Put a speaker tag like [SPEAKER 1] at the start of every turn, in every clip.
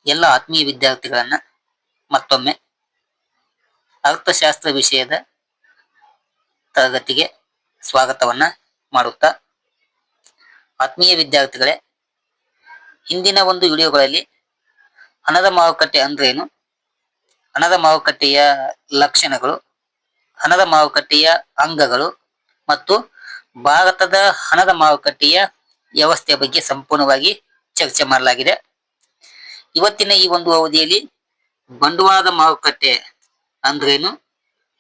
[SPEAKER 1] ಎಲ್ಲ ಆತ್ಮೀಯ ವಿದ್ಯಾರ್ಥಿಗಳನ್ನ ಮತ್ತೊಮ್ಮೆ ಅರ್ಥಶಾಸ್ತ್ರ ವಿಷಯದ ತರಗತಿಗೆ ಸ್ವಾಗತವನ್ನ ಮಾಡುತ್ತಾ, ಆತ್ಮೀಯ ವಿದ್ಯಾರ್ಥಿಗಳೇ, ಹಿಂದಿನ ಒಂದು ವಿಡಿಯೋಗಳಲ್ಲಿ ಹಣದ ಮಾರುಕಟ್ಟೆ ಅಂದ್ರೇನು, ಹಣದ ಮಾರುಕಟ್ಟೆಯ ಲಕ್ಷಣಗಳು, ಹಣದ ಮಾರುಕಟ್ಟೆಯ ಅಂಗಗಳು ಮತ್ತು ಭಾರತದ ಹಣದ ಮಾರುಕಟ್ಟೆಯ ವ್ಯವಸ್ಥೆಯ ಬಗ್ಗೆ ಸಂಪೂರ್ಣವಾಗಿ ಚರ್ಚೆ ಮಾಡಲಾಗಿದೆ. ಇವತ್ತಿನ ಈ ಒಂದು ಅವಧಿಯಲ್ಲಿ ಬಂಡವಾಳದ ಮಾರುಕಟ್ಟೆ ಅಂದ್ರೇನು,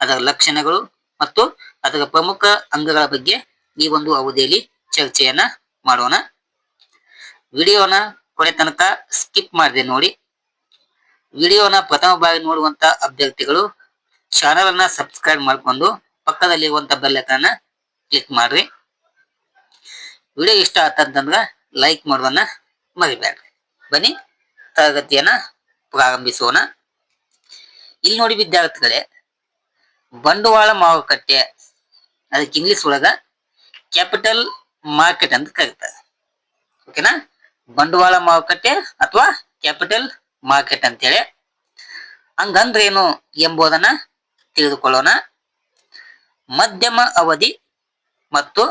[SPEAKER 1] ಅದರ ಲಕ್ಷಣಗಳು ಮತ್ತು ಅದರ ಪ್ರಮುಖ ಅಂಗಗಳ ಬಗ್ಗೆ ಈ ಒಂದು ಅವಧಿಯಲ್ಲಿ ಚರ್ಚೆಯನ್ನ ಮಾಡೋಣ. ವಿಡಿಯೋನ ಕೊನೆ ತನಕ ಸ್ಕಿಪ್ ಮಾಡದೆ ನೋಡಿ. ವಿಡಿಯೋನ ಪ್ರಥಮ ಬಾರಿ ನೋಡುವಂತ ಅಭ್ಯರ್ಥಿಗಳು ಚಾನಲ್ ಅನ್ನ ಸಬ್ಸ್ಕ್ರೈಬ್ ಮಾಡಿಕೊಂಡು ಪಕ್ಕದಲ್ಲಿರುವಂತ ಬೆಲ್ ಐಕಾನ್ ಅನ್ನ ಕ್ಲಿಕ್ ಮಾಡ್ರಿ. ವಿಡಿಯೋ ಇಷ್ಟ ಆತಂತಂದ್ರ ಲೈಕ್ ಮಾಡೋದನ್ನ ಮರಿಬೇಡ್ರಿ. ಬನ್ನಿ ತರಗತಿಯನ್ನ ಪ್ರಾರಂಭಿಸೋಣ. ಇಲ್ಲಿ ನೋಡಿ ವಿದ್ಯಾರ್ಥಿಗಳೇ, ಬಂಡವಾಳ ಮಾರುಕಟ್ಟೆ, ಅದಕ್ಕೆ ಇಂಗ್ಲಿಷ್ ಒಳಗ ಕ್ಯಾಪಿಟಲ್ ಮಾರ್ಕೆಟ್ ಅಂತ ಕರೀತಾರೆ. ಓಕೆನಾ? ಬಂಡವಾಳ ಮಾರುಕಟ್ಟೆ ಅಥವಾ ಕ್ಯಾಪಿಟಲ್ ಮಾರ್ಕೆಟ್ ಅಂತೇಳಿ. ಹಂಗಂದ್ರೇನು ಎಂಬುದನ್ನ ತಿಳಿದುಕೊಳ್ಳೋಣ. ಮಧ್ಯಮ ಅವಧಿ ಮತ್ತು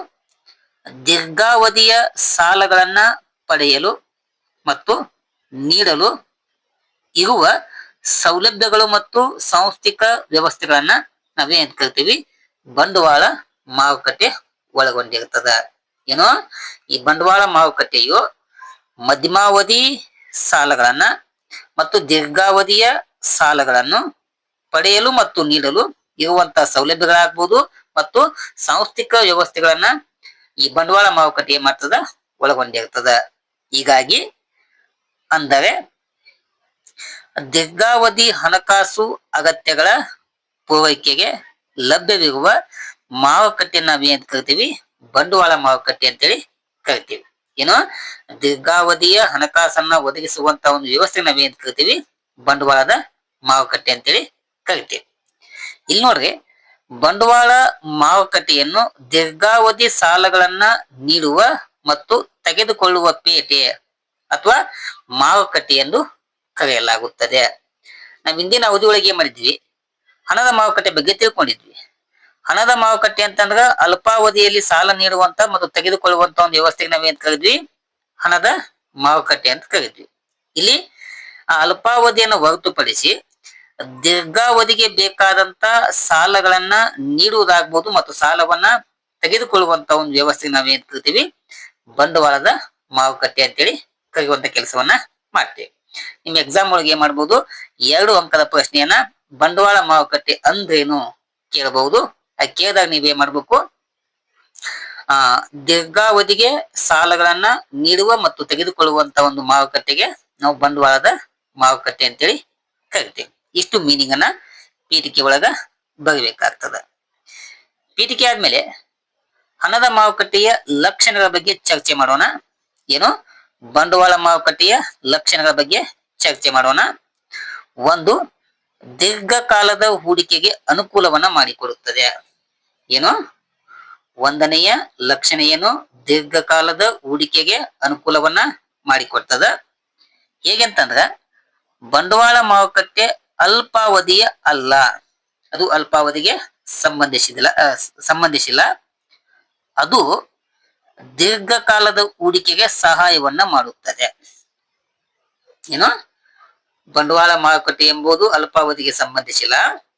[SPEAKER 1] ದೀರ್ಘಾವಧಿಯ ಸಾಲಗಳನ್ನ ಪಡೆಯಲು ಮತ್ತು ನೀಡಲು ಇರುವ ಸೌಲಭ್ಯಗಳು ಮತ್ತು ಸಾಂಸ್ಥಿಕ ವ್ಯವಸ್ಥೆಗಳನ್ನ ನಾವೇನ್ ಕರಿತೀವಿ, ಬಂಡವಾಳ ಮಾರುಕಟ್ಟೆ ಒಳಗೊಂಡಿರ್ತದ. ಏನೋ ಈ ಬಂಡವಾಳ ಮಾರುಕಟ್ಟೆಯು ಮಧ್ಯಮಾವಧಿ ಸಾಲಗಳನ್ನ ಮತ್ತು ದೀರ್ಘಾವಧಿಯ ಸಾಲಗಳನ್ನು ಪಡೆಯಲು ಮತ್ತು ನೀಡಲು ಇರುವಂತಹ ಸೌಲಭ್ಯಗಳಾಗ್ಬೋದು ಮತ್ತು ಸಾಂಸ್ಥಿಕ ವ್ಯವಸ್ಥೆಗಳನ್ನ ಈ ಬಂಡವಾಳ ಮಾರುಕಟ್ಟೆ ಏನ್ ಮಾಡ್ತದ, ಒಳಗೊಂಡಿರ್ತದ. ಹೀಗಾಗಿ ಅಂದರೆ ದೀರ್ಘಾವಧಿ ಹಣಕಾಸು ಅಗತ್ಯಗಳ ಪೂರೈಕೆಗೆ ಲಭ್ಯವಿರುವ ಮಾರುಕಟ್ಟೆ ನಾವೇನ್ ಕರಿತೀವಿ, ಬಂಡವಾಳ ಮಾರುಕಟ್ಟೆ ಅಂತೇಳಿ ಕರಿತೀವಿ. ಏನು, ದೀರ್ಘಾವಧಿಯ ಹಣಕಾಸನ್ನ ಒದಗಿಸುವಂತ ಒಂದು ವ್ಯವಸ್ಥೆ ನಾವೇನ್ ಕರಿತೀವಿ, ಬಂಡವಾಳದ ಮಾರುಕಟ್ಟೆ ಅಂತೇಳಿ ಕರಿತೀವಿ. ಇಲ್ಲಿ ನೋಡ್ರಿ, ಬಂಡವಾಳ ಮಾರುಕಟ್ಟೆಯನ್ನು ದೀರ್ಘಾವಧಿ ಸಾಲಗಳನ್ನ ನೀಡುವ ಮತ್ತು ತೆಗೆದುಕೊಳ್ಳುವ ಪೇಟೆ ಅಥವಾ ಮಾರುಕಟ್ಟೆ ಎಂದು ಕರೆಯಲಾಗುತ್ತದೆ. ನಾವು ಹಿಂದಿನ ಅವಧಿಯೊಳಗೆ ಏನ್ ಮಾಡಿದ್ವಿ, ಹಣದ ಮಾರುಕಟ್ಟೆ ಬಗ್ಗೆ ತಿಳ್ಕೊಂಡಿದ್ವಿ. ಹಣದ ಮಾರುಕಟ್ಟೆ ಅಂತಂದ್ರ ಅಲ್ಪಾವಧಿಯಲ್ಲಿ ಸಾಲ ನೀಡುವಂತ ಮತ್ತು ತೆಗೆದುಕೊಳ್ಳುವಂತ ಒಂದು ವ್ಯವಸ್ಥೆಗೆ ನಾವೇನ್ ಕರಿದ್ವಿ, ಹಣದ ಮಾರುಕಟ್ಟೆ ಅಂತ ಕರಿದ್ವಿ. ಇಲ್ಲಿ ಆ ಅಲ್ಪಾವಧಿಯನ್ನು ಹೊರತುಪಡಿಸಿ ದೀರ್ಘಾವಧಿಗೆ ಬೇಕಾದಂತ ಸಾಲಗಳನ್ನ ನೀಡುವುದಾಗ್ಬೋದು ಮತ್ತು ಸಾಲವನ್ನ ತೆಗೆದುಕೊಳ್ಳುವಂತ ಒಂದು ವ್ಯವಸ್ಥೆ ನಾವೇನ್ ಕರಿತೀವಿ, ಬಂಡವಾಳದ ಮಾರುಕಟ್ಟೆ ಅಂತೇಳಿ ಕರೆಯುವಂತ ಕೆಲಸವನ್ನ ಮಾಡ್ತೀವಿ. ನಿಮ್ ಎಕ್ಸಾಮ್ ಒಳಗೆ ಏನ್ ಮಾಡ್ಬೋದು, 2 ಅಂಕದ ಪ್ರಶ್ನೆಯನ್ನ ಬಂಡವಾಳ ಮಾರುಕಟ್ಟೆ ಅಂದ್ರೇನು ಕೇಳಬಹುದು. ಅದು ಕೇಳಿದಾಗ ನೀವೇನ್ ಮಾಡ್ಬೇಕು, ದೀರ್ಘಾವಧಿಗೆ ಸಾಲಗಳನ್ನ ನೀಡುವ ಮತ್ತು ತೆಗೆದುಕೊಳ್ಳುವಂತ ಒಂದು ಮಾರುಕಟ್ಟೆಗೆ ನಾವು ಬಂಡವಾಳದ ಮಾರುಕಟ್ಟೆ ಅಂತೇಳಿ ಕರಿತೀವಿ. ಇಷ್ಟು ಮೀನಿಂಗ್ ಅನ್ನ ಪೀಠಿಕೆ ಒಳಗ ಬರಬೇಕಾಗ್ತದ. ಪೀಠಿಕೆ ಆದ್ಮೇಲೆ ಹಣದ ಮಾರುಕಟ್ಟೆಯ ಲಕ್ಷಣಗಳ ಬಗ್ಗೆ ಚರ್ಚೆ ಮಾಡೋಣ. ಏನು, ಬಂಡವಾಳ ಮಾರುಕಟ್ಟೆಯ ಲಕ್ಷಣಗಳ ಬಗ್ಗೆ ಚರ್ಚೆ ಮಾಡೋಣ. 1, ದೀರ್ಘಕಾಲದ ಹೂಡಿಕೆಗೆ ಅನುಕೂಲವನ್ನ ಮಾಡಿಕೊಡುತ್ತದೆ. ಏನು, 1ನೆಯ ಲಕ್ಷಣ ಏನು, ದೀರ್ಘಕಾಲದ ಹೂಡಿಕೆಗೆ ಅನುಕೂಲವನ್ನ ಮಾಡಿಕೊಡ್ತದ. ಹೇಗೆಂತಂದ್ರ ಬಂಡವಾಳ ಮಾರುಕಟ್ಟೆ ಅಲ್ಪಾವಧಿಯ ಅಲ್ಲ, ಅದು ಅಲ್ಪಾವಧಿಗೆ ಸಂಬಂಧಿಸಿಲ್ಲ, ಅದು ದೀರ್ಘಕಾಲದ ಹೂಡಿಕೆಗೆ ಸಹಾಯವನ್ನ ಮಾಡುತ್ತದೆ. ಏನು, ಬಂಡವಾಳ ಮಾರುಕಟ್ಟೆ ಎಂಬುದು ಅಲ್ಪಾವಧಿಗೆ ಸಂಬಂಧಿಸಿಲ್ಲ,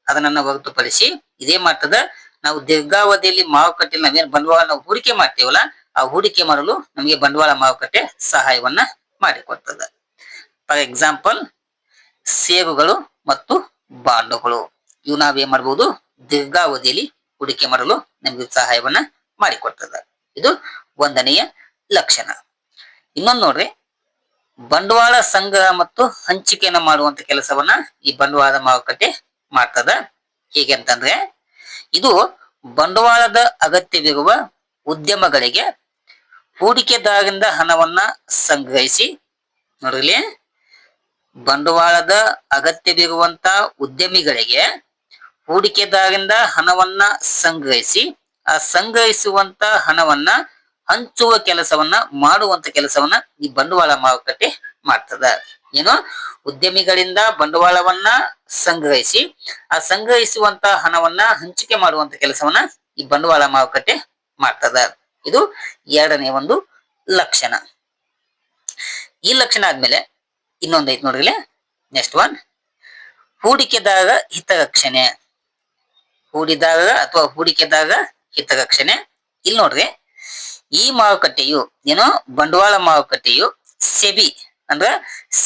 [SPEAKER 1] ಅದನ್ನ ಹೊರತುಪಡಿಸಿ ಇದೇ ಮಾಡ್ತದ, ನಾವು ದೀರ್ಘಾವಧಿಯಲ್ಲಿ ಮಾರುಕಟ್ಟೆಯಲ್ಲಿ ನಾವೇನು ಬಂಡವಾಳ ನಾವು ಹೂಡಿಕೆ ಮಾಡ್ತೇವಲ್ಲ, ಆ ಹೂಡಿಕೆ ಮಾಡಲು ನಮಗೆ ಬಂಡವಾಳ ಮಾರುಕಟ್ಟೆ ಸಹಾಯವನ್ನ ಮಾಡಿಕೊಡ್ತದೆ. ಫಾರ್ ಎಕ್ಸಾಂಪಲ್, ಷೇರುಗಳು ಮತ್ತು ಬಾಂಡುಗಳು, ಇವು ನಾವೇನ್ ಮಾಡಬಹುದು, ದೀರ್ಘಾವಧಿಯಲ್ಲಿ ಹೂಡಿಕೆ ಮಾಡಲು ನಮಗೆ ಸಹಾಯವನ್ನ ಮಾಡಿಕೊಡ್ತದೆ. ಇದು 1ನೆಯ ಲಕ್ಷಣ. ಇನ್ನೊಂದು ನೋಡ್ರಿ, ಬಂಡವಾಳ ಸಂಗ್ರಹ ಮತ್ತು ಹಂಚಿಕೆಯನ್ನ ಮಾಡುವಂತ ಕೆಲಸವನ್ನ ಈ ಬಂಡವಾಳದ ಮಾರುಕಟ್ಟೆ ಮಾಡ್ತದ. ಹೇಗೆ ಅಂತಂದ್ರೆ, ಇದು ಬಂಡವಾಳದ ಅಗತ್ಯವಿರುವ ಉದ್ಯಮಗಳಿಗೆ ಹೂಡಿಕೆದಾರರಿಂದ ಹಣವನ್ನ ಸಂಗ್ರಹಿಸಿ, ನೋಡ್ರಿ, ಬಂಡವಾಳದ ಅಗತ್ಯವಿರುವಂತ ಉದ್ಯಮಿಗಳಿಗೆ ಹೂಡಿಕೆದಾರರಿಂದ ಹಣವನ್ನ ಸಂಗ್ರಹಿಸಿ, ಆ ಸಂಗ್ರಹಿಸುವಂತ ಹಣವನ್ನ ಹಂಚುವ ಕೆಲಸವನ್ನ ಮಾಡುವಂತ ಕೆಲಸವನ್ನ ಈ ಬಂಡವಾಳ ಮಾರುಕಟ್ಟೆ ಮಾಡ್ತದ. ಏನು ಉದ್ಯಮಿಗಳಿಂದ ಬಂಡವಾಳವನ್ನ ಸಂಗ್ರಹಿಸಿ ಆ ಸಂಗ್ರಹಿಸುವಂತ ಹಣವನ್ನ ಹಂಚಿಕೆ ಮಾಡುವಂತ ಕೆಲಸವನ್ನ ಈ ಬಂಡವಾಳ ಮಾರುಕಟ್ಟೆ ಮಾಡ್ತದ. ಇದು ಎರಡನೇ ಒಂದು ಲಕ್ಷಣ. ಈ ಲಕ್ಷಣ ಆದ್ಮೇಲೆ ಇನ್ನೊಂದ್ ಐತ್ ನೋಡ್ರಿ, ನೆಕ್ಸ್ಟ್ ಒನ್ ಹೂಡಿಕೆದಾರ ಹಿತರಕ್ಷಣೆ. ಹೂಡಿದಾರ ಅಥವಾ ಹೂಡಿಕೆದಾರ ಹಿತರಕ್ಷಣೆ. ಇಲ್ಲಿ ನೋಡ್ರಿ, ಈ ಮಾರುಕಟ್ಟೆಯು ಏನು ಬಂಡವಾಳ ಮಾರುಕಟ್ಟೆಯು ಸೆಬಿ ಅಂದ್ರ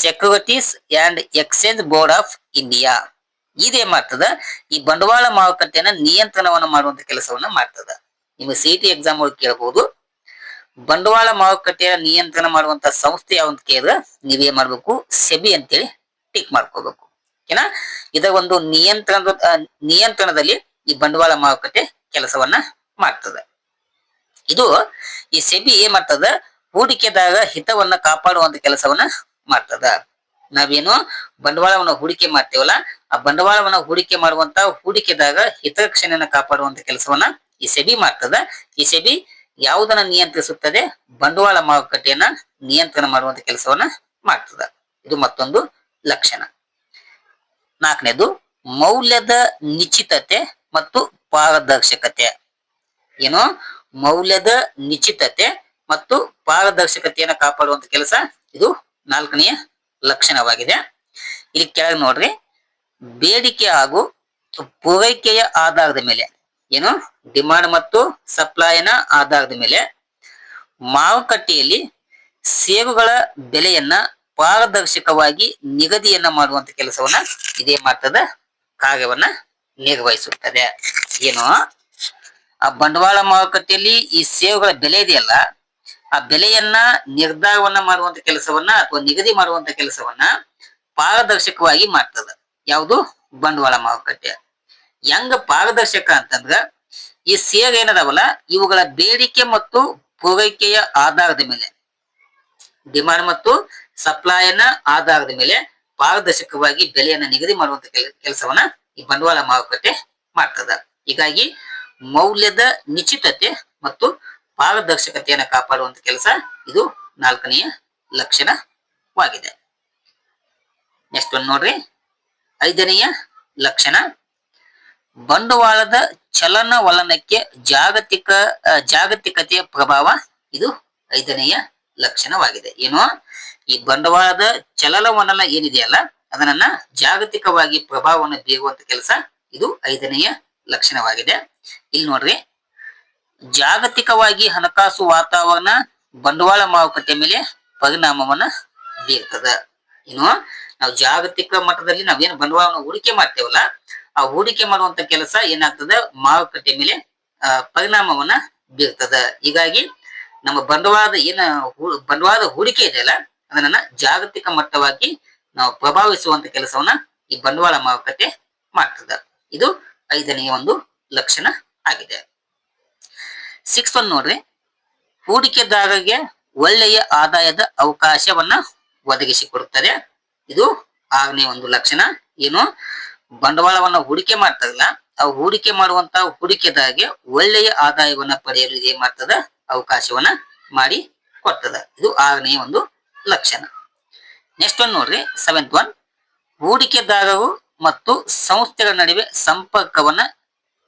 [SPEAKER 1] securities and exchange board of India ಇದೇನ್ ಮಾಡ್ತದ, ಈ ಬಂಡವಾಳ ಮಾರುಕಟ್ಟೆಯನ್ನ ನಿಯಂತ್ರಣವನ್ನ ಮಾಡುವಂತ ಕೆಲಸವನ್ನ ಮಾಡ್ತದ. ನಿಮ್ಗೆ ಸಿಟಿ ಎಕ್ಸಾಮ್ ಒಳಗೆ ಕೇಳಬಹುದು, ಬಂಡವಾಳ ಮಾರುಕಟ್ಟೆಯ ನಿಯಂತ್ರಣ ಮಾಡುವಂತ ಸಂಸ್ಥೆ ಯಾವಂತ ಕೇಳಿದ್ರೆ ನೀವೇನ್ ಮಾಡ್ಬೇಕು, ಸೆಬಿ ಅಂತೇಳಿ ಟಿಕ್ ಮಾಡ್ಕೋಬೇಕು. ಓಕೆನಾ. ಇದರ ಒಂದು ನಿಯಂತ್ರಣದಲ್ಲಿ ಈ ಬಂಡವಾಳ ಮಾರುಕಟ್ಟೆ ಕೆಲಸವನ್ನ ಮಾಡ್ತದೆ. ಇದು ಈ ಸೆಬಿ ಏನ್ ಮಾಡ್ತದ, ಹೂಡಿಕೆದಾರ ಹಿತವನ್ನ ಕಾಪಾಡುವಂತ ಕೆಲಸವನ್ನ ಮಾಡ್ತದ. ನಾವೇನು ಬಂಡವಾಳವನ್ನ ಹೂಡಿಕೆ ಮಾಡ್ತೇವಲ್ಲ, ಆ ಬಂಡವಾಳವನ್ನ ಹೂಡಿಕೆ ಮಾಡುವಂತ ಹೂಡಿಕೆದಾರ ಹಿತರಕ್ಷಣೆಯನ್ನ ಕಾಪಾಡುವಂತ ಕೆಲಸವನ್ನ ಈ ಸೆಬಿ ಮಾಡ್ತದ. ಈ ಸೆಬಿ ಯಾವುದನ್ನ ನಿಯಂತ್ರಿಸುತ್ತದೆ, ಬಂಡವಾಳ ಮಾರುಕಟ್ಟೆಯನ್ನ ನಿಯಂತ್ರಣ ಮಾಡುವಂತ ಕೆಲಸವನ್ನ ಮಾಡ್ತದ. ಇದು ಮತ್ತೊಂದು ಲಕ್ಷಣ. ನಾಲ್ಕನೇದು ಮೌಲ್ಯದ ನಿಶ್ಚಿತತೆ ಮತ್ತು ಪಾರದರ್ಶಕತೆ. ಏನು ಮೌಲ್ಯದ ನಿಶ್ಚಿತತೆ ಮತ್ತು ಪಾರದರ್ಶಕತೆಯನ್ನ ಕಾಪಾಡುವಂತ ಕೆಲಸ ಇದು ನಾಲ್ಕನೆಯ ಲಕ್ಷಣವಾಗಿದೆ. ಇಲ್ಲಿ ಕೆಳಗೆ ನೋಡ್ರಿ, ಬೇಡಿಕೆ ಹಾಗೂ ಪೂರೈಕೆಯ ಆಧಾರದ ಮೇಲೆ, ಏನು ಡಿಮಾಂಡ್ ಮತ್ತು ಸಪ್ಲೈನ ಆಧಾರದ ಮೇಲೆ ಮಾರುಕಟ್ಟೆಯಲ್ಲಿ ಷೇರುಗಳ ಬೆಲೆಯನ್ನ ಪಾರದರ್ಶಕವಾಗಿ ನಿಗದಿಯನ್ನ ಮಾಡುವಂತ ಕೆಲಸವನ್ನ ಇದೇ ಮಾಡ್ತದ, ಕಾರ್ಯವನ್ನ ನಿರ್ವಹಿಸುತ್ತದೆ. ಏನು ಆ ಬಂಡವಾಳ ಮಾರುಕಟ್ಟೆಯಲ್ಲಿ ಈ ಷೇರುಗಳ ಬೆಲೆ ಇದೆಯಲ್ಲ, ಆ ಬೆಲೆಯನ್ನ ನಿರ್ಧಾರವನ್ನ ಮಾಡುವಂತ ಕೆಲಸವನ್ನ ಅಥವಾ ನಿಗದಿ ಮಾಡುವಂತ ಕೆಲಸವನ್ನ ಪಾರದರ್ಶಕವಾಗಿ ಮಾಡ್ತದ. ಯಾವುದು ಬಂಡವಾಳ ಮಾರುಕಟ್ಟೆ. ಹೆಂಗ ಪಾರದರ್ಶಕ ಅಂತಂದ್ರ, ಈ ಷೇರ್ ಏನದಾವಲ್ಲ ಇವುಗಳ ಬೇಡಿಕೆ ಮತ್ತು ಪೂರೈಕೆಯ ಆಧಾರದ ಮೇಲೆ, ಡಿಮಾಂಡ್ ಮತ್ತು ಸಪ್ಲೈನ ಆಧಾರದ ಮೇಲೆ ಪಾರದರ್ಶಕವಾಗಿ ಬೆಲೆಯನ್ನ ನಿಗದಿ ಮಾಡುವಂತ ಕೆಲಸವನ್ನ ಈ ಬಂಡವಾಳ ಮಾರುಕಟ್ಟೆ ಮಾಡ್ತದ. ಹೀಗಾಗಿ ಮೌಲ್ಯದ ನಿಶ್ಚಿತತೆ ಮತ್ತು ಪಾರದರ್ಶಕತೆಯನ್ನ ಕಾಪಾಡುವಂತ ಕೆಲಸ ಇದು ನಾಲ್ಕನೆಯ ಲಕ್ಷಣವಾಗಿದೆ. ನೆಕ್ಸ್ಟ್ ಒಂದು ನೋಡ್ರಿ, ಐದನೆಯ ಲಕ್ಷಣ ಬಂಡವಾಳದ ಚಲನವಲನಕ್ಕೆ ಜಾಗತಿಕತೆಯ ಪ್ರಭಾವ. ಇದು ಐದನೆಯ ಲಕ್ಷಣವಾಗಿದೆ. ಏನು ಈ ಬಂಡವಾಳದ ಚಲನವಲನ ಏನಿದೆಯಲ್ಲ ಅದನ್ನ ಜಾಗತಿಕವಾಗಿ ಪ್ರಭಾವವನ್ನು ಬೀರುವಂತ ಕೆಲಸ ಇದು ಐದನೆಯ ಲಕ್ಷಣವಾಗಿದೆ. ಇಲ್ಲಿ ನೋಡ್ರಿ, ಜಾಗತಿಕವಾಗಿ ಹಣಕಾಸು ವಾತಾವರಣ ಬಂಡವಾಳ ಮಾರುಕಟ್ಟೆ ಮೇಲೆ ಪರಿಣಾಮವನ್ನ ಬೀರ್ತದ. ಏನು ನಾವು ಜಾಗತಿಕ ಮಟ್ಟದಲ್ಲಿ ನಾವೇನು ಬಂಡವಾಳವನ್ನು ಹೂಡಿಕೆ ಮಾಡ್ತೇವಲ್ಲ, ಆ ಹೂಡಿಕೆ ಮಾಡುವಂತ ಕೆಲಸ ಏನಾಗ್ತದ, ಮಾರುಕಟ್ಟೆ ಮೇಲೆ ಪರಿಣಾಮವನ್ನ ಬೀರ್ತದ. ಹೀಗಾಗಿ ನಮ್ಮ ಬಂಡವಾಳದ ಹೂಡಿಕೆ ಇದೆಯಲ್ಲ ಅದನ್ನ ಜಾಗತಿಕ ಮಟ್ಟವಾಗಿ ನಾವು ಪ್ರಭಾವಿಸುವಂತ ಕೆಲಸವನ್ನ ಈ ಬಂಡವಾಳ ಮಾರುಕಟ್ಟೆ ಮಾಡ್ತದ. ಇದು ಐದನೆಯ ಒಂದು ಲಕ್ಷಣ ಆಗಿದೆ. ಸಿಕ್ಸ್ ಒನ್ ನೋಡ್ರಿ, ಹೂಡಿಕೆದಾರರಿಗೆ ಒಳ್ಳೆಯ ಆದಾಯದ ಅವಕಾಶವನ್ನ ಒದಗಿಸಿಕೊಡುತ್ತದೆ. ಇದು ಆರನೇ ಒಂದು ಲಕ್ಷಣ. ಏನು ಬಂಡವಾಳವನ್ನ ಹೂಡಿಕೆ ಮಾಡ್ತಾರಲ್ಲ, ಆ ಹೂಡಿಕೆ ಮಾಡುವಂತ ಹೂಡಿಕೆದಾರರಿಗೆ ಒಳ್ಳೆಯ ಆದಾಯವನ್ನ ಪಡೆಯಲು ಇದೇನ್ ಮಾಡ್ತದ, ಅವಕಾಶವನ್ನ ಮಾಡಿ ಕೊಡ್ತದ. ಇದು ಆರನೇ ಒಂದು ಲಕ್ಷಣ. ನೆಕ್ಸ್ಟ್ ಒನ್ ನೋಡ್ರಿ, ಸೆವೆಂತ್ ಒನ್, ಹೂಡಿಕೆದಾರರು ಮತ್ತು ಸಂಸ್ಥೆಗಳ ನಡುವೆ ಸಂಪರ್ಕವನ್ನ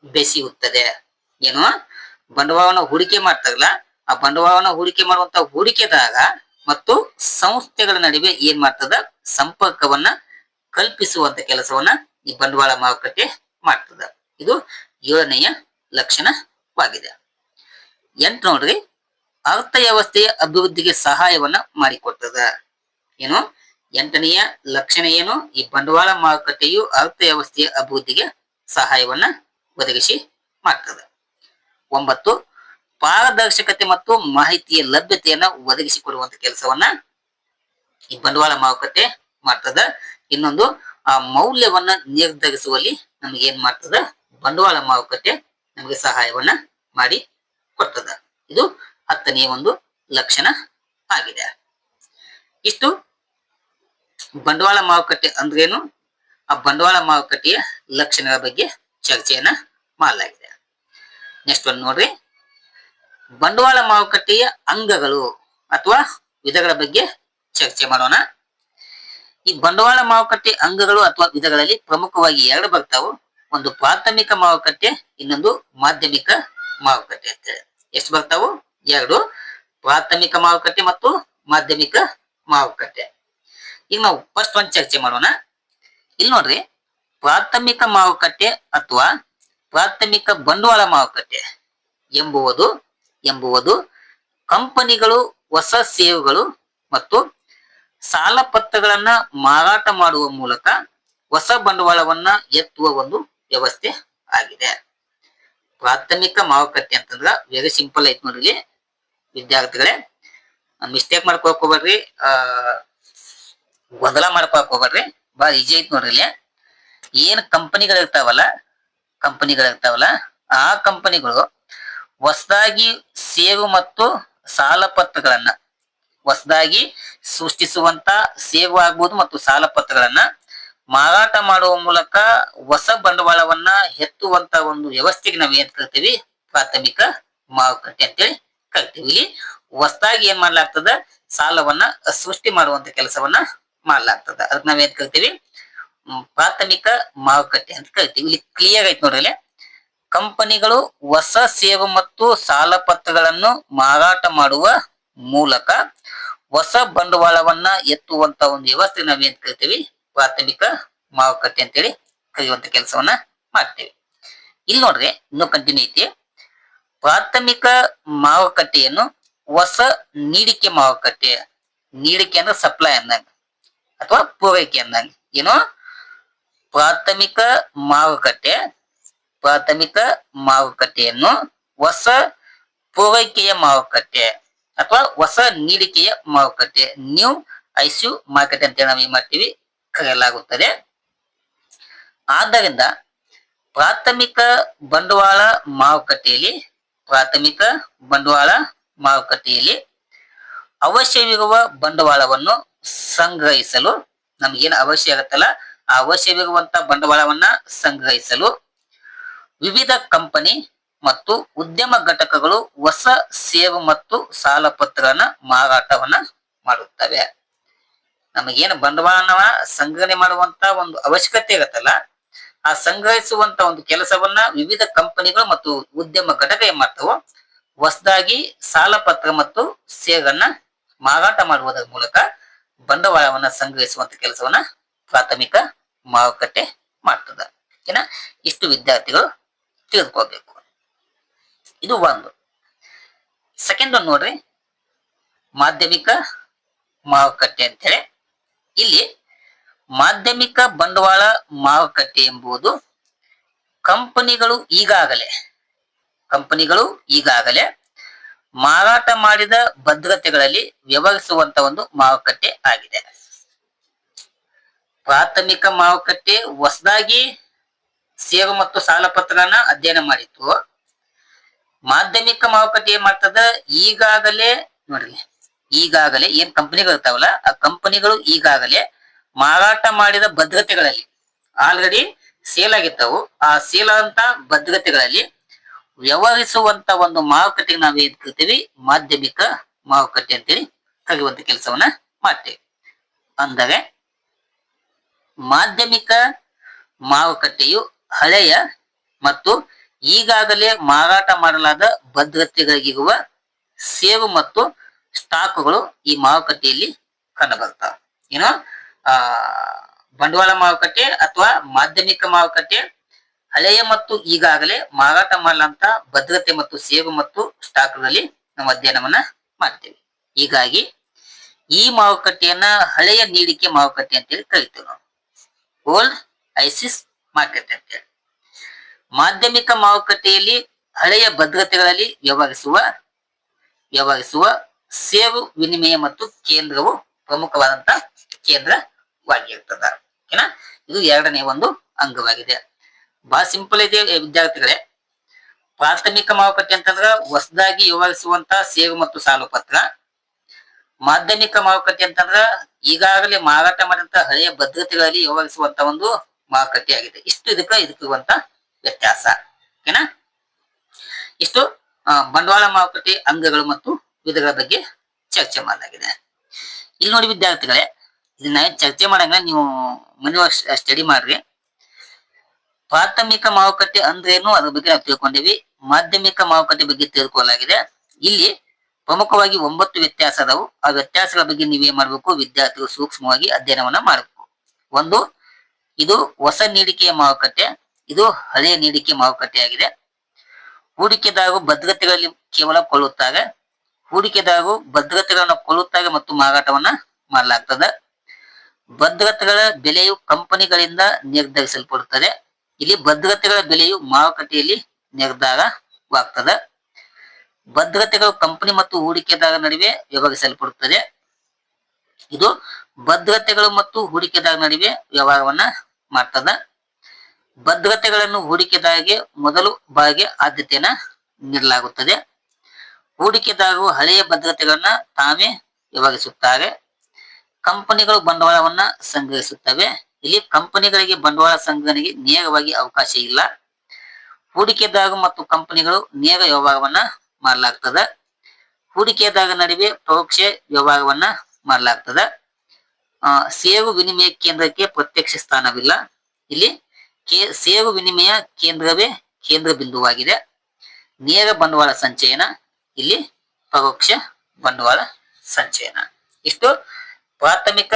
[SPEAKER 1] ಬೆಸೆಯುತ್ತದೆ. ಏನು ಬಂಡವಾಳವನ್ನ ಹೂಡಿಕೆ ಮಾಡ್ತಾರಲ್ಲ, ಆ ಬಂಡವಾಳವನ್ನ ಹೂಡಿಕೆ ಮಾಡುವಂತ ಹೂಡಿಕೆದಾರ ಮತ್ತು ಸಂಸ್ಥೆಗಳ ನಡುವೆ ಏನ್ ಮಾಡ್ತದ, ಸಂಪರ್ಕವನ್ನ ಕಲ್ಪಿಸುವಂತ ಕೆಲಸವನ್ನ ಈ ಬಂಡವಾಳ ಮಾರುಕಟ್ಟೆ ಮಾಡ್ತದ. ಇದು ಏಳನೆಯ ಲಕ್ಷಣವಾಗಿದೆ. ಎಂಟು ನೋಡ್ರಿ, ಅರ್ಥವ್ಯವಸ್ಥೆಯ ಅಭಿವೃದ್ಧಿಗೆ ಸಹಾಯವನ್ನ ಮಾಡಿಕೊಡ್ತದ. ಏನು ಎಂಟನೆಯ ಲಕ್ಷಣ ಏನು, ಈ ಬಂಡವಾಳ ಮಾರುಕಟ್ಟೆಯು ಅರ್ಥವ್ಯವಸ್ಥೆಯ ಅಭಿವೃದ್ಧಿಗೆ ಸಹಾಯವನ್ನ ಒದಗಿಸಿ ಮಾಡ್ತದೆ. 9, ಪಾರದರ್ಶಕತೆ ಮತ್ತು ಮಾಹಿತಿಯ ಲಭ್ಯತೆಯನ್ನ ಒದಗಿಸಿಕೊಡುವಂತ ಕೆಲಸವನ್ನ ಈ ಬಂಡವಾಳ ಮಾರುಕಟ್ಟೆ ಮಾಡ್ತದ. ಇನ್ನೊಂದು, ಆ ಮೌಲ್ಯವನ್ನ ನಿರ್ಧರಿಸುವಲ್ಲಿ ನಮ್ಗೆ ಏನ್ ಮಾಡ್ತದ, ಬಂಡವಾಳ ಮಾರುಕಟ್ಟೆ ನಮಗೆ ಸಹಾಯವನ್ನ ಮಾಡಿ ಕೊಡ್ತದ. ಇದು 10ನೇ ಒಂದು ಲಕ್ಷಣ ಆಗಿದೆ. ಇಷ್ಟು ಬಂಡವಾಳ ಮಾರುಕಟ್ಟೆ ಅಂದ್ರೇನು, ಆ ಬಂಡವಾಳ ಮಾರುಕಟ್ಟೆಯ ಲಕ್ಷಣಗಳ ಬಗ್ಗೆ ಚರ್ಚೆಯನ್ನ ಮಾಡಲಾಗಿದೆ. ನೆಕ್ಸ್ಟ್ ಒಂದು ನೋಡ್ರಿ, ಬಂಡವಾಳ ಮಾರುಕಟ್ಟೆಯ ಅಂಗಗಳು ಅಥವಾ ವಿಧಗಳ ಬಗ್ಗೆ ಚರ್ಚೆ ಮಾಡೋಣ. ಈ ಬಂಡವಾಳ ಮಾರುಕಟ್ಟೆ ಅಂಗಗಳು ಅಥವಾ ವಿಧಗಳಲ್ಲಿ ಪ್ರಮುಖವಾಗಿ ಎರಡು ಬರ್ತಾವು. ಒಂದು ಪ್ರಾಥಮಿಕ ಮಾರುಕಟ್ಟೆ, ಇನ್ನೊಂದು ಮಾಧ್ಯಮಿಕ ಮಾರುಕಟ್ಟೆ ಅಂತ ಹೇಳಿ. ಎಷ್ಟು ಬರ್ತಾವು? ಎರಡು. ಪ್ರಾಥಮಿಕ ಮಾರುಕಟ್ಟೆ ಮತ್ತು ಮಾಧ್ಯಮಿಕ ಮಾರುಕಟ್ಟೆ. ಈಗ ನಾವು ಫಸ್ಟ್ ಒಂದು ಚರ್ಚೆ ಮಾಡೋಣ. ಇಲ್ಲಿ ನೋಡ್ರಿ, ಪ್ರಾಥಮಿಕ ಮಾರುಕಟ್ಟೆ ಅಥವಾ ಪ್ರಾಥಮಿಕ ಬಂಡವಾಳ ಮಾರುಕಟ್ಟೆ ಎಂಬುವುದು ಕಂಪನಿಗಳು ಹೊಸ ಷೇರುಗಳು ಮತ್ತು ಸಾಲ ಪತ್ರಗಳನ್ನ ಮಾರಾಟ ಮಾಡುವ ಮೂಲಕ ಹೊಸ ಬಂಡವಾಳವನ್ನ ಎತ್ತುವ ಒಂದು ವ್ಯವಸ್ಥೆ ಆಗಿದೆ. ಪ್ರಾಥಮಿಕ ಮಾರುಕಟ್ಟೆ ಅಂತಂದ್ರ ವೆರಿ ಸಿಂಪಲ್ ಐತ್ ನೋಡ್ರಿ ವಿದ್ಯಾರ್ಥಿಗಳೇ. ಮಿಸ್ಟೇಕ್ ಮಾಡ್ಕೊಳಕ್ ಹೋಗ್ಬೇಡ್ರಿ, ಗೊಂದಲ ಮಾಡ್ಕೊಳಕ್ ಹೋಗ್ಬೇಡ್ರಿ, ಬಹಳ ಈಜಿ ಐತ್ ನೋಡ್ರಿ. ಇಲ್ಲಿ ಏನ್ ಕಂಪನಿಗಳಿರ್ತಾವಲ್ಲ ಆ ಕಂಪನಿಗಳು ಹೊಸದಾಗಿ ಷೇರು ಮತ್ತು ಸಾಲ ಪತ್ರಗಳನ್ನ ಹೊಸದಾಗಿ ಸೃಷ್ಟಿಸುವಂತ ಷೇರು ಆಗ್ಬೋದು ಮತ್ತು ಸಾಲ ಪತ್ರಗಳನ್ನ ಮಾರಾಟ ಮಾಡುವ ಮೂಲಕ ಹೊಸ ಬಂಡವಾಳವನ್ನ ಎತ್ತುವಂತ ಒಂದು ವ್ಯವಸ್ಥೆಗೆ ನಾವ್ ಏನ್ ಕರಿತೀವಿ? ಪ್ರಾಥಮಿಕ ಮಾರುಕಟ್ಟೆ ಅಂತೇಳಿ ಕರಿತೀವಿ. ಇಲ್ಲಿ ಹೊಸದಾಗಿ ಏನ್ ಮಾಡ್ಲಾಗ್ತದ? ಸಾಲವನ್ನ ಸೃಷ್ಟಿ ಮಾಡುವಂತ ಕೆಲಸವನ್ನ ಮಾಡ್ಲಾಗ್ತದ. ಅದಕ್ಕೆ ನಾವೇನ್ ಕರಿತೀವಿ? ಪ್ರಾಥಮಿಕ ಮಾರುಕಟ್ಟೆ ಅಂತ ಕರಿತೀವಿ. ಇಲ್ಲಿ ಕ್ಲಿಯರ್ ಐತಿ ನೋಡ್ರಿ. ಕಂಪನಿಗಳು ಹೊಸ ಷೇರು ಮತ್ತು ಸಾಲ ಪತ್ರಗಳನ್ನು ಮಾರಾಟ ಮಾಡುವ ಮೂಲಕ ಹೊಸ ಬಂಡವಾಳವನ್ನ ಎತ್ತುವಂತ ಒಂದು ವ್ಯವಸ್ಥೆ ನಾವೇನ್ ಕರಿತೀವಿ? ಪ್ರಾಥಮಿಕ ಮಾರುಕಟ್ಟೆ ಅಂತೇಳಿ ಕರೆಯುವಂತ ಕೆಲಸವನ್ನ ಮಾಡ್ತೇವೆ. ಇಲ್ಲಿ ನೋಡ್ರಿ, ಇನ್ನು ಕಂಟಿನ್ಯೂ ಐತಿ. ಪ್ರಾಥಮಿಕ ಮಾರುಕಟ್ಟೆಯನ್ನು ಹೊಸ ನೀಡಿಕೆ ಮಾರುಕಟ್ಟೆ, ನೀಡಿಕೆ ಅಂದ್ರೆ ಸಪ್ಲೈ ಅಂದಂಗ ಅಥವಾ ಪೂರೈಕೆ ಅಂದಂಗ. ಏನು? ಪ್ರಾಥಮಿಕ ಮಾರುಕಟ್ಟೆಯನ್ನು ಹೊಸ ಪೂರೈಕೆಯ ಮಾರುಕಟ್ಟೆ ಅಥವಾ ಹೊಸ ನೀಡಿಕೆಯ ಮಾರುಕಟ್ಟೆ, ನ್ಯೂ ಐಸ್ಯೂ ಮಾರ್ಕೆಟ್ ಅಂತ ನಾವು ಏನ್ ಮಾಡ್ತೀವಿ? ಕರೆಯಲಾಗುತ್ತದೆ. ಆದ್ದರಿಂದ ಪ್ರಾಥಮಿಕ ಬಂಡವಾಳ ಮಾರುಕಟ್ಟೆಯಲ್ಲಿ ಅವಶ್ಯವಿರುವ ಬಂಡವಾಳವನ್ನು ಸಂಗ್ರಹಿಸಲು, ನಮಗೇನು ಅವಶ್ಯ ಆಗತ್ತಲ್ಲ ಆ ಅವಶ್ಯವಿರುವಂತ ಬಂಡವಾಳವನ್ನ ಸಂಗ್ರಹಿಸಲು ವಿವಿಧ ಕಂಪನಿ ಮತ್ತು ಉದ್ಯಮ ಘಟಕಗಳು ಹೊಸ ಷೇರು ಮತ್ತು ಸಾಲ ಪತ್ರಗಳನ್ನ ಮಾರಾಟವನ್ನ ಮಾಡುತ್ತವೆ. ನಮಗೇನು ಬಂಡವಾಳನ ಸಂಗ್ರಹಣೆ ಮಾಡುವಂತ ಒಂದು ಅವಶ್ಯಕತೆ ಇರುತ್ತಲ್ಲ, ಆ ಸಂಗ್ರಹಿಸುವಂತ ಒಂದು ಕೆಲಸವನ್ನ ವಿವಿಧ ಕಂಪನಿಗಳು ಮತ್ತು ಉದ್ಯಮ ಘಟಕ ಏನ್ ಮಾಡ್ತಾವೋ ಹೊಸದಾಗಿ ಸಾಲ ಪತ್ರ ಮತ್ತು ಷೇರನ್ನ ಮಾರಾಟ ಮಾಡುವುದರ ಮೂಲಕ ಬಂಡವಾಳವನ್ನ ಸಂಗ್ರಹಿಸುವಂತ ಕೆಲಸವನ್ನ ಪ್ರಾಥಮಿಕ ಮಾರುಕಟ್ಟೆ ಮಾಡ್ತದ. ಓಕೆನಾ? ಇಷ್ಟು ವಿದ್ಯಾರ್ಥಿಗಳು ತಿಳ್ಕೊಬೇಕು. ಇದು ಒಂದು. ಸೆಕೆಂಡ್ ಒಂದು ನೋಡ್ರಿ, ಮಾಧ್ಯಮಿಕ ಮಾರುಕಟ್ಟೆ ಅಂತ ಹೇಳಿ. ಇಲ್ಲಿ ಮಾಧ್ಯಮಿಕ ಬಂಡವಾಳ ಮಾರುಕಟ್ಟೆ ಎಂಬುದು ಕಂಪನಿಗಳು ಈಗಾಗಲೇ ಮಾರಾಟ ಮಾಡಿದ ಭದ್ರತೆಗಳಲ್ಲಿ ವ್ಯವಹರಿಸುವಂತ ಒಂದು ಮಾರುಕಟ್ಟೆ ಆಗಿದೆ. ಪ್ರಾಥಮಿಕ ಮಾರುಕಟ್ಟೆ ಹೊಸದಾಗಿ ಷೇರು ಮತ್ತು ಸಾಲ ಪತ್ರಗಳನ್ನ ಅಧ್ಯಯನ ಮಾಡಿತ್ತು. ಮಾಧ್ಯಮಿಕ ಮಾರುಕಟ್ಟೆ ಏನ್ ಮಾಡ್ತದ? ಈಗಾಗಲೇ ಏನ್ ಕಂಪನಿಗಳು ಇರ್ತಾವಲ್ಲ ಆ ಕಂಪನಿಗಳು ಈಗಾಗಲೇ ಮಾರಾಟ ಮಾಡಿದ ಭದ್ರತೆಗಳಲ್ಲಿ ಆಲ್ರೆಡಿ ಸೇಲ್ ಆಗಿರ್ತಾವು. ಆ ಸೇಲ್ ಅಂತ ಭದ್ರತೆಗಳಲ್ಲಿ ವ್ಯವಹರಿಸುವಂತ ಒಂದು ಮಾರುಕಟ್ಟೆಗೆ ನಾವು ಏನ್ ಕರಿತೀವಿ? ಮಾಧ್ಯಮಿಕ ಮಾರುಕಟ್ಟೆ ಅಂತೇಳಿ ಕರೆಯುವಂತ ಕೆಲಸವನ್ನ ಮಾಡ್ತೇವೆ. ಅಂದರೆ ಮಾಧ್ಯಮಿಕ ಮಾರುಕಟ್ಟೆಯು ಹಳೆಯ ಮತ್ತು ಈಗಾಗಲೇ ಮಾರಾಟ ಮಾಡಲಾದ ಭದ್ರತೆಗಳಿಗಿರುವ ಷೇರು ಮತ್ತು ಸ್ಟಾಕ್ಗಳು ಈ ಮಾರುಕಟ್ಟೆಯಲ್ಲಿ ಕಂಡುಬರ್ತಾವ. ಏನೋ ಬಂಡವಾಳ ಮಾರುಕಟ್ಟೆ ಅಥವಾ ಮಾಧ್ಯಮಿಕ ಮಾರುಕಟ್ಟೆ ಹಳೆಯ ಮತ್ತು ಈಗಾಗಲೇ ಮಾರಾಟ ಮಾಡಲಂತ ಭದ್ರತೆ ಮತ್ತು ಷೇರು ಮತ್ತು ಸ್ಟಾಕ್ಗಳಲ್ಲಿ ನಾವು ಅಧ್ಯಯನವನ್ನ ಮಾಡ್ತೇವೆ. ಹೀಗಾಗಿ ಈ ಮಾರುಕಟ್ಟೆಯನ್ನ ಹಳೆಯ ನೀಡಿಕೆ ಮಾರುಕಟ್ಟೆ ಅಂತೇಳಿ ಕರಿತೀವಿ ನಾವು, ಓಲ್ಡ್ ಐಸಿಸ್ ಮಾರ್ಕೆಟ್ ಅಂತೇಳಿ. ಮಾಧ್ಯಮಿಕ ಮಾರುಕಟ್ಟೆಯಲ್ಲಿ ಹಳೆಯ ಭದ್ರತೆಗಳಲ್ಲಿ ವ್ಯವಹರಿಸುವ ಷೇರು ವಿನಿಮಯ ಮತ್ತು ಕೇಂದ್ರವು ಪ್ರಮುಖವಾದಂತ ಕೇಂದ್ರವಾಗಿರ್ತದ. ಓಕೆನಾ? ಇದು ಎರಡನೇ ಒಂದು ಅಂಗವಾಗಿದೆ. ಬಹಳ ಸಿಂಪಲ್ ಇದೆ ವಿದ್ಯಾರ್ಥಿಗಳೇ. ಪ್ರಾಥಮಿಕ ಮಾರುಕಟ್ಟೆ ಅಂತಂದ್ರ ಹೊಸದಾಗಿ ವ್ಯವಹರಿಸುವಂತ ಷೇರು ಮತ್ತು ಸಾಲು ಪತ್ರ. ಮಾಧ್ಯಮಿಕ ಮಾರುಕಟ್ಟೆ ಅಂತಂದ್ರ ಈಗಾಗಲೇ ಮಾರಾಟ ಮಾಡಿದಂತ ಹಳೆಯ ಭದ್ರತೆಗಳಲ್ಲಿ ವ್ಯವಹರಿಸುವಂತ ಒಂದು ಮಾರುಕಟ್ಟೆ ಆಗಿದೆ. ಇಷ್ಟು ಇದಕ್ಕಿರುವಂತ ವ್ಯತ್ಯಾಸ. ಓಕೆನಾ? ಇಷ್ಟು ಬಂಡವಾಳ ಮಾರುಕಟ್ಟೆ ಅಂಗಗಳು ಮತ್ತು ವಿಧಗಳ ಬಗ್ಗೆ ಚರ್ಚೆ ಮಾಡಲಾಗಿದೆ. ಇಲ್ಲಿ ನೋಡಿ ವಿದ್ಯಾರ್ಥಿಗಳೇ, ಇದನ್ನ ಚರ್ಚೆ ಮಾಡಂಗ ನೀವು ಮನೆ ಸ್ಟಡಿ ಮಾಡ್ರಿ. ಪ್ರಾಥಮಿಕ ಮಾರುಕಟ್ಟೆ ಅಂದ್ರೇನು ಅದ್ರ ಬಗ್ಗೆ ನಾವು ತಿಳ್ಕೊಂಡಿವಿ. ಮಾಧ್ಯಮಿಕ ಮಾರುಕಟ್ಟೆ ಬಗ್ಗೆ ತಿಳ್ಕೊಳ್ಳಲಾಗಿದೆ. ಇಲ್ಲಿ ಪ್ರಮುಖವಾಗಿ 9 ವ್ಯತ್ಯಾಸ ಅದಾವು. ಆ ವ್ಯತ್ಯಾಸಗಳ ಬಗ್ಗೆ ನೀವೇನ್ ಮಾಡ್ಬೇಕು, ವಿದ್ಯಾರ್ಥಿಗಳು ಸೂಕ್ಷ್ಮವಾಗಿ ಅಧ್ಯಯನವನ್ನ ಮಾಡಬೇಕು. ಒಂದು, ಇದು ಹೊಸ ನೀಡಿಕೆಯ ಮಾರುಕಟ್ಟೆ, ಇದು ಹಳೆಯ ನೀಡಿಕೆ ಮಾರುಕಟ್ಟೆ ಆಗಿದೆ. ಹೂಡಿಕೆದಾರರು ಭದ್ರತೆಗಳಲ್ಲಿ ಕೇವಲ ಕೊಳ್ಳುತ್ತಾರೆ. ಹೂಡಿಕೆದಾರರು ಭದ್ರತೆಗಳನ್ನು ಕೊಳ್ಳುತ್ತಾರೆ ಮತ್ತು ಮಾರಾಟವನ್ನ ಮಾಡಲಾಗ್ತದೆ. ಭದ್ರತೆಗಳ ಬೆಲೆಯು ಕಂಪನಿಗಳಿಂದ ನಿರ್ಧರಿಸಲ್ಪಡುತ್ತದೆ. ಇಲ್ಲಿ ಭದ್ರತೆಗಳ ಬೆಲೆಯು ಮಾರುಕಟ್ಟೆಯಲ್ಲಿ ನಿರ್ಧಾರವಾಗ್ತದೆ. ಭದ್ರತೆಗಳು ಕಂಪನಿ ಮತ್ತು ಹೂಡಿಕೆದಾರ ನಡುವೆ ವ್ಯವಹರಿಸಲ್ಪಡುತ್ತದೆ. ಇದು ಭದ್ರತೆಗಳು ಮತ್ತು ಹೂಡಿಕೆದಾರ ನಡುವೆ ವ್ಯವಹಾರವನ್ನ ಮಾಡ್ತದ. ಭದ್ರತೆಗಳನ್ನು ಹೂಡಿಕೆದಾರರಿಗೆ ಮೊದಲು ಬಾರಿಗೆ ಆದ್ಯತೆಯನ್ನ ನೀಡಲಾಗುತ್ತದೆ. ಹೂಡಿಕೆದಾರರು ಹಳೆಯ ಭದ್ರತೆಗಳನ್ನ ತಾವೇ ವ್ಯವಹರಿಸುತ್ತಾರೆ. ಕಂಪನಿಗಳು ಬಂಡವಾಳವನ್ನ ಸಂಗ್ರಹಿಸುತ್ತವೆ. ಇಲ್ಲಿ ಕಂಪನಿಗಳಿಗೆ ಬಂಡವಾಳ ಸಂಗ್ರಹಣೆಗೆ ನೇರವಾಗಿ ಅವಕಾಶ ಇಲ್ಲ. ಹೂಡಿಕೆದಾರರು ಮತ್ತು ಕಂಪನಿಗಳು ನೇರ ವ್ಯವಹಾರವನ್ನ ಮಾಡಲಾಗ್ತದ. ಹೂಡಿಕೆದಾರರ ನಡುವೆ ಪರೋಕ್ಷ ವ್ಯವಹಾರವನ್ನ ಮಾಡಲಾಗ್ತದ. ಷೇರು ವಿನಿಮಯ ಕೇಂದ್ರಕ್ಕೆ ಪ್ರತ್ಯಕ್ಷ ಸ್ಥಾನವಿಲ್ಲ. ಇಲ್ಲಿ ಷೇರು ವಿನಿಮಯ ಕೇಂದ್ರವೇ ಕೇಂದ್ರ ಬಿಂದುವಾಗಿದೆ. ನೇರ ಬಂಡವಾಳ ಸಂಚಯನ, ಇಲ್ಲಿ ಪರೋಕ್ಷ ಬಂಡವಾಳ ಸಂಚಯನ. ಇಷ್ಟು ಪ್ರಾಥಮಿಕ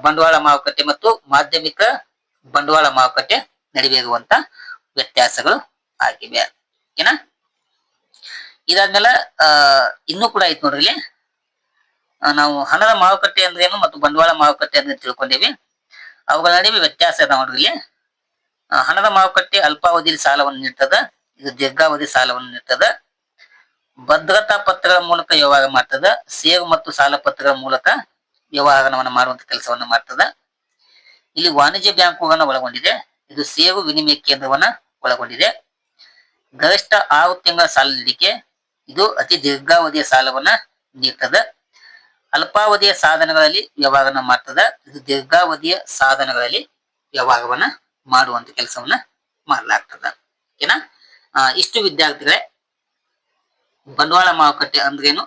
[SPEAKER 1] ಬಂಡವಾಳ ಮಾರುಕಟ್ಟೆ ಮತ್ತು ಮಾಧ್ಯಮಿಕ ಬಂಡವಾಳ ಮಾರುಕಟ್ಟೆ ನಡುವೆ ಇರುವಂತ ವ್ಯತ್ಯಾಸಗಳು ಆಗಿವೆ. ಓಕೆನಾ? ಇದಾದ್ಮೇಲೆ ಇನ್ನೂ ಕೂಡ ಐತ್ ನೋಡ್ರಿ. ಇಲ್ಲಿ ನಾವು ಹಣದ ಮಾರುಕಟ್ಟೆ ಅಂದ್ರೇನು ಮತ್ತು ಬಂಡವಾಳ ಮಾರುಕಟ್ಟೆ ಅಂದ್ರೆ ತಿಳ್ಕೊಂಡಿವಿ. ಅವುಗಳ ನಡುವೆ ವ್ಯತ್ಯಾಸ ಇದೆ ನೋಡ್ರಿ. ಇಲ್ಲಿ ಹಣದ ಮಾರುಕಟ್ಟೆ ಅಲ್ಪಾವಧಿ ಸಾಲವನ್ನು ನೀಡ್ತದ, ಇದು ದೀರ್ಘಾವಧಿ ಸಾಲವನ್ನು ನೀಡ್ತದ. ಭದ್ರತಾ ಪತ್ರಗಳ ಮೂಲಕ ವ್ಯವಹಾರ ಮಾಡ್ತದ. ಷೇರು ಮತ್ತು ಸಾಲ ಪತ್ರಗಳ ಮೂಲಕ ವ್ಯವಹಾರವನ್ನು ಮಾಡುವಂತ ಕೆಲಸವನ್ನ ಮಾಡ್ತದ. ಇಲ್ಲಿ ವಾಣಿಜ್ಯ ಬ್ಯಾಂಕುಗಳನ್ನ ಒಳಗೊಂಡಿದೆ. ಇದು ಷೇರು ವಿನಿಮಯ ಕೇಂದ್ರವನ್ನ ಒಳಗೊಂಡಿದೆ. ಗರಿಷ್ಠ 6 ತಿಂಗಳ ಸಾಲ ನೀಡಿಕೆ, ಇದು ಅತಿ ದೀರ್ಘಾವಧಿಯ ಸಾಲವನ್ನ ನೀಡ್ತದ. ಅಲ್ಪಾವಧಿಯ ಸಾಧನಗಳಲ್ಲಿ ವ್ಯವಹಾರನ ಮಾಡ್ತದ. ಇದು ದೀರ್ಘಾವಧಿಯ ಸಾಧನಗಳಲ್ಲಿ ವ್ಯವಹಾರವನ್ನ ಮಾಡುವಂತ ಕೆಲಸವನ್ನ ಮಾಡಲಾಗ್ತದ. ಓಕೆನಾ? ಇಷ್ಟು ವಿದ್ಯಾರ್ಥಿಗಳೇ ಬಂಡವಾಳ ಮಾರುಕಟ್ಟೆ ಅಂದ್ರೇನು,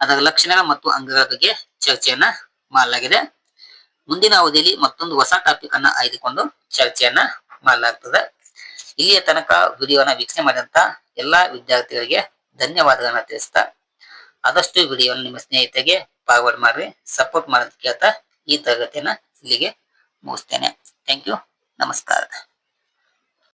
[SPEAKER 1] ಅದರ ಲಕ್ಷಣಗಳು ಮತ್ತು ಅಂಗಗಳ ಬಗ್ಗೆ ಚರ್ಚೆಯನ್ನ ಮಾಡಲಾಗಿದೆ. ಮುಂದಿನ ಅವಧಿಯಲ್ಲಿ ಮತ್ತೊಂದು ಹೊಸ ಟಾಪಿಕ್ ಅನ್ನ ಆಯ್ದುಕೊಂಡು ಚರ್ಚೆಯನ್ನ ಮಾಡಲಾಗ್ತದೆ. ಇಲ್ಲಿಯ ತನಕ ವಿಡಿಯೋನ ವೀಕ್ಷಣೆ ಮಾಡಿದಂತ ಎಲ್ಲಾ ವಿದ್ಯಾರ್ಥಿಗಳಿಗೆ ಧನ್ಯವಾದಗಳನ್ನ ತಿಳಿಸ್ತಾ, ಆದಷ್ಟು ವಿಡಿಯೋನ ನಿಮ್ಮ ಸ್ನೇಹಿತರಿಗೆ ಫಾರ್ವರ್ಡ್ ಮಾಡ್ರಿ, ಸಪೋರ್ಟ್ ಮಾಡೋದಕ್ಕೆ ಕೇಳ್ತಾ ಈ ತರಗತಿಯನ್ನ ಇಲ್ಲಿಗೆ ಮುಗಿಸ್ತೇನೆ. Thank you. ನಮಸ್ಕಾರ.